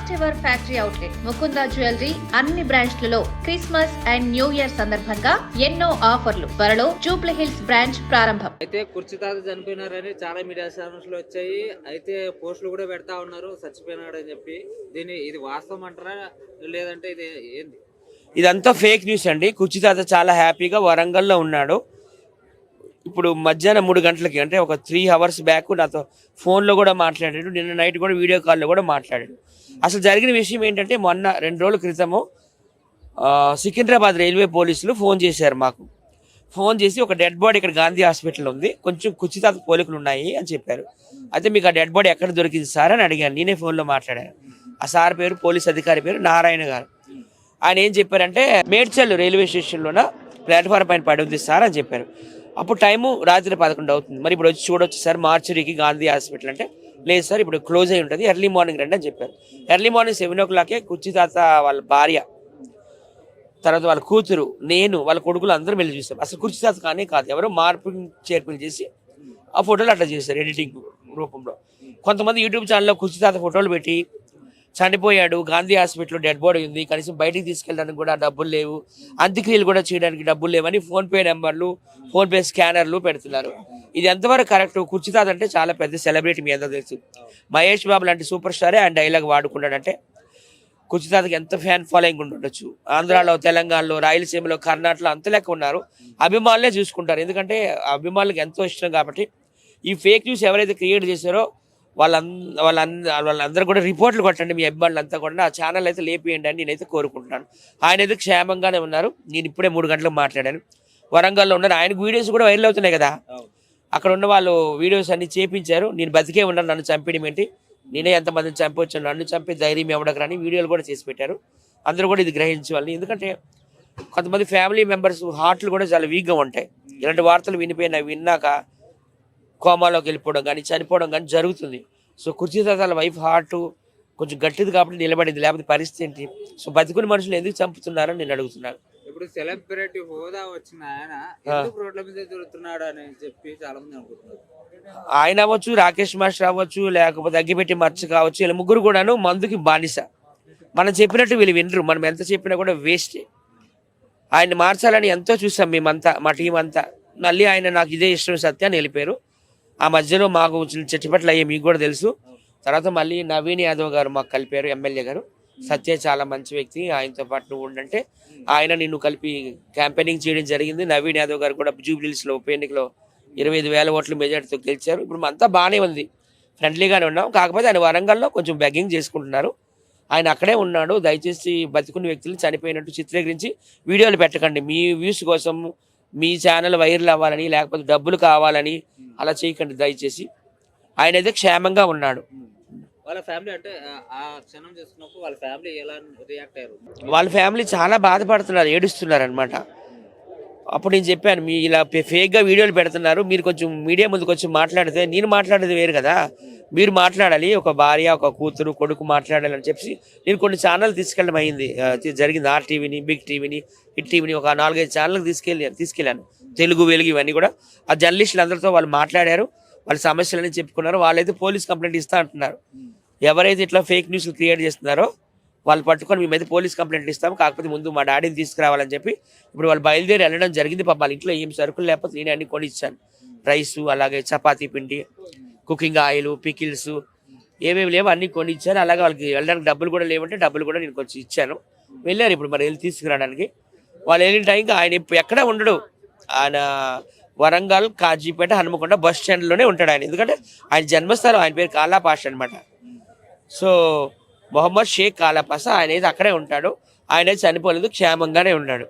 First ever factory outlet Mukunda jewellery అన్ని బ్రాంచ్లలో Christmas and new year సందర్భంగా ఎన్నో ఆఫర్లు. త్వరలో జూబ్లీ హిల్స్ బ్రాంచ్ ప్రారంభం. అయితే కుర్చీ తాత చనిపోయినారని చాలా మీడియా ఛానల్స్ లో వచ్చాయి. అయితే పోస్టులు కూడా పెడతా ఉన్నారు చచ్చిపోయినాడని చెప్పి. ఇది వాస్తవం అంటారా లేదంటే ఇది ఏంది? ఇదంతా ఫేక్ న్యూస్ అండి. కుర్చీ తాత చాలా హ్యాపీగా వరంగల్లో ఉన్నాడు. ఇప్పుడు మధ్యాహ్నం 3 గంటలకి అంటే ఒక 3 hours బ్యాక్ నాతో ఫోన్లో కూడా మాట్లాడాడు. నిన్న నైట్ కూడా వీడియో కాల్లో కూడా మాట్లాడాడు. అసలు జరిగిన విషయం ఏంటంటే మొన్న 2 రోజుల క్రితము సికింద్రాబాద్ రైల్వే పోలీసులు ఫోన్ చేశారు మాకు. ఫోన్ చేసి ఒక డెడ్ బాడీ ఇక్కడ గాంధీ హాస్పిటల్ ఉంది, కొంచెం కుర్చీ తాత పోలికలు ఉన్నాయి అని చెప్పారు. అయితే మీకు ఆ డెడ్ బాడీ ఎక్కడ దొరికింది సార్ అని అడిగాను. నేనే ఫోన్లో మాట్లాడాను. ఆ సార్ పేరు, పోలీస్ అధికారి పేరు నారాయణ గారు. ఆయన ఏం చెప్పారంటే మేడ్చల్ రైల్వే స్టేషన్లోన ప్లాట్ఫామ్ పైన పడి ఉంది సార్ అని చెప్పారు. అప్పుడు టైము రాత్రి 11 అవుతుంది. మరి ఇప్పుడు వచ్చి చూడొచ్చు సార్ మార్చురీకి గాంధీ హాస్పిటల్ అంటే, లేదు సార్ ఇప్పుడు క్లోజ్ అయి ఉంటుంది, ఎర్లీ మార్నింగ్ రండి అని చెప్పారు. ఎర్లీ మార్నింగ్ 7 o'clock కుర్చీ తాత వాళ్ళ భార్య, తర్వాత వాళ్ళ కూతురు, నేను, వాళ్ళ కొడుకులు అందరూ వెళ్ళి చూసాం. అసలు కుర్చీ తాత కానీ కాదు, ఎవరో మార్పులు చేర్పులు చేసి ఆ ఫోటోలు అట్లా చేశారు ఎడిటింగ్ రూపంలో. కొంతమంది యూట్యూబ్ ఛానల్లో కుర్చీ తాత ఫోటోలు పెట్టి చనిపోయాడు, గాంధీ హాస్పిటల్లో డెడ్ బాడీ ఉంది, కనీసం బయటికి తీసుకెళ్ళడానికి కూడా డబ్బులు లేవు, అంత్యక్రియలు కూడా చేయడానికి డబ్బులు లేవని ఫోన్పే నెంబర్లు, ఫోన్పే స్కానర్లు పెడుతున్నారు. ఇది ఎంతవరకు కరెక్ట్? కుర్చీ తాత అంటే చాలా పెద్ద సెలబ్రిటీ, మీ అందరూ తెలుసు. మహేష్ బాబు లాంటి సూపర్ స్టారే ఆయన డైలాగ్ వాడుకున్నాడంటే కుర్చీ తాతకి ఎంత ఫ్యాన్ ఫాలోయింగ్ ఉండొచ్చు. ఆంధ్రాలో, తెలంగాణలో, రాయలసీమలో, కర్ణాటకలో అంత లెక్క ఉన్నారు. అభిమానులే చూసుకుంటారు, ఎందుకంటే అభిమానులకు ఎంతో ఇష్టం కాబట్టి. ఈ ఫేక్ న్యూస్ ఎవరైతే క్రియేట్ చేశారో వాళ్ళందరూ కూడా రిపోర్ట్లు కొట్టండి, మీ అభిమానులు అంతా కూడా. ఆ ఛానల్ అయితే లేపియండి అని నేనైతే కోరుకుంటున్నాను. ఆయన అయితే క్షేమంగానే ఉన్నారు. నేను ఇప్పుడే 3 గంటలకు మాట్లాడాను. వరంగల్లో ఉన్నారు. ఆయనకు వీడియోస్ కూడా వైరల్ అవుతున్నాయి కదా. అక్కడ ఉన్న వాళ్ళు వీడియోస్ అన్ని చేపించారు. నేను బతికే ఉన్నాను, నన్ను చంపడం ఏంటి, నేనే ఎంతమందిని చంపొచ్చాను, నన్ను చంపే ధైర్యం ఎవడకు రాని వీడియోలు కూడా చేసి పెట్టారు. అందరూ కూడా ఇది గ్రహించాలి. ఎందుకంటే కొంతమంది ఫ్యామిలీ మెంబర్స్ హార్ట్లు కూడా చాలా వీక్గా ఉంటాయి. ఇలాంటి వార్తలు విన్నాక కోమాలోకి వెళ్ళిపోవడం కానీ, చనిపోవడం కానీ జరుగుతుంది. సో కుర్చీ తాత వైఫ్ హార్ట్ కొంచెం గట్టిది కాబట్టి నిలబడింది, లేకపోతే పరిస్థితి ఏంటి? సో బతికుని మనుషులు ఎందుకు చంపుతున్నారని నేను అడుగుతున్నాను. ఇప్పుడు సెలబ్రిటీ హోదా వచ్చిన ఆయన ఎందుకు రోడ్ల మీద తిరుగుతున్నాడు అని చెప్పి చాలా మంది అనుకుంటున్నారు. ఆయన అవ్వచ్చు, రాకేష్ మాస్టర్ అవ్వచ్చు, లేకపోతే అగ్గిపెట్టి మర్చి కావచ్చు, వీళ్ళ ముగ్గురు కూడాను మందుకి బానిస. మనం చెప్పినట్టు వీళ్ళు వినరు. మనం ఎంత చెప్పినా కూడా వేస్టే. ఆయన్ని మార్చాలని ఎంతో చూసాం మేమంతా, మా టీం అంతా. మళ్ళీ ఆయన నాకు ఇదే ఇష్టం సత్యాన్ని వెళ్ళిపోయారు. ఆ మధ్యలో మాకు చెట్టుపట్లు అయ్యే మీకు కూడా తెలుసు. తర్వాత మళ్ళీ నవీన్ యాదవ్ గారు మాకు కలిపారు, ఎమ్మెల్యే గారు. సత్య చాలా మంచి వ్యక్తి, ఆయనతో పాటు నువ్వు ఉండంటే ఆయన నిన్ను కలిపి క్యాంపెయినింగ్ చేయడం జరిగింది. నవీన్ యాదవ్ గారు కూడా జూబ్లీహిల్స్లో ఉప ఎన్నికలో 25,000 ఓట్ల మెజార్టీతో గెలిచారు. ఇప్పుడు అంతా బాగానే ఉంది, ఫ్రెండ్లీగానే ఉన్నాం. కాకపోతే ఆయన వరంగల్లో కొంచెం బెగ్గింగ్ చేసుకుంటున్నారు. ఆయన అక్కడే ఉన్నాడు. దయచేసి బతికున్న వ్యక్తులు చనిపోయినట్టు చిత్రీకరించి వీడియోలు పెట్టకండి. మీ వ్యూస్ కోసం, మీ ఛానల్ వైరల్ అవ్వాలని, లేకపోతే డబ్బులు కావాలని అలా చేయకండి దయచేసి. ఆయన అయితే క్షేమంగా ఉన్నాడు. వాళ్ళ ఫ్యామిలీ అంటే ఆ క్షణం చేసుకున్నప్పుడు వాళ్ళ ఫ్యామిలీ ఎలా రియాక్ట్ అయ్యారు? వాళ్ళ ఫ్యామిలీ చాలా బాధపడుతున్నారు, ఏడుస్తున్నారు అనమాట. అప్పుడు నేను చెప్పాను, మీ ఇలా ఫేక్గా వీడియోలు పెడుతున్నారు, మీరు కొంచెం మీడియా ముందుకు వచ్చి మాట్లాడితే, నేను మాట్లాడేది వేరు కదా, మీరు మాట్లాడాలి, ఒక భార్య, ఒక కూతురు, కొడుకు మాట్లాడాలి అని చెప్పి నేను కొన్ని ఛానల్ తీసుకెళ్ళడం జరిగింది. ఆర్టీవీని, బిగ్ టీవీని, హిట్ టీవీని, ఒక 4-5 ఛానల్కి తీసుకెళ్ళాను. తెలుగు, వెలుగు ఇవన్నీ కూడా. ఆ జర్నలిస్టులు అందరితో వాళ్ళు మాట్లాడారు, వాళ్ళ సమస్యలని చెప్పుకున్నారు. వాళ్ళైతే పోలీస్ కంప్లైంట్ ఇస్తా అంటున్నారు. ఎవరైతే ఇట్లా ఫేక్ న్యూస్లు క్రియేట్ చేస్తున్నారో వాళ్ళు పట్టుకొని మేమైతే పోలీస్ కంప్లైంట్ ఇస్తాము, కాకపోతే ముందు మా డాడీని తీసుకురావాలని చెప్పి ఇప్పుడు వాళ్ళు బయలుదేరి వెళ్ళడం జరిగింది. పాప వాళ్ళ ఇంట్లో ఏం సరుకులు లేకపోతే నేను అన్ని కొని ఇచ్చాను. రైసు, అలాగే చపాతీ పిండి, కుకింగ్ ఆయిల్, పికిల్స్, ఏమేమి లేవో అన్నీ కొని ఇచ్చాను. అలాగే వాళ్ళకి వెళ్ళడానికి డబ్బులు కూడా లేవంటే డబ్బులు కూడా నేను కొంచెం ఇచ్చాను. వెళ్ళారు ఇప్పుడు మరి వెళ్ళి తీసుకురావడానికి. వాళ్ళు వెళ్ళిన టైంకి ఆయన ఎక్కడా ఉండడు. ఆయన వరంగల్, కాజీపేట, హనుమకొండ బస్ స్టాండ్లోనే ఉంటాడు ఆయన. ఎందుకంటే ఆయన జన్మస్థలం, ఆయన పేరు కాలా పాషా అనమాట. సో మొహమ్మద్ షేక్ కాలా పాషా, ఆయన అయితే అక్కడే ఉంటాడు. ఆయన అయితే చనిపోలేదు, క్షేమంగానే ఉన్నాడు.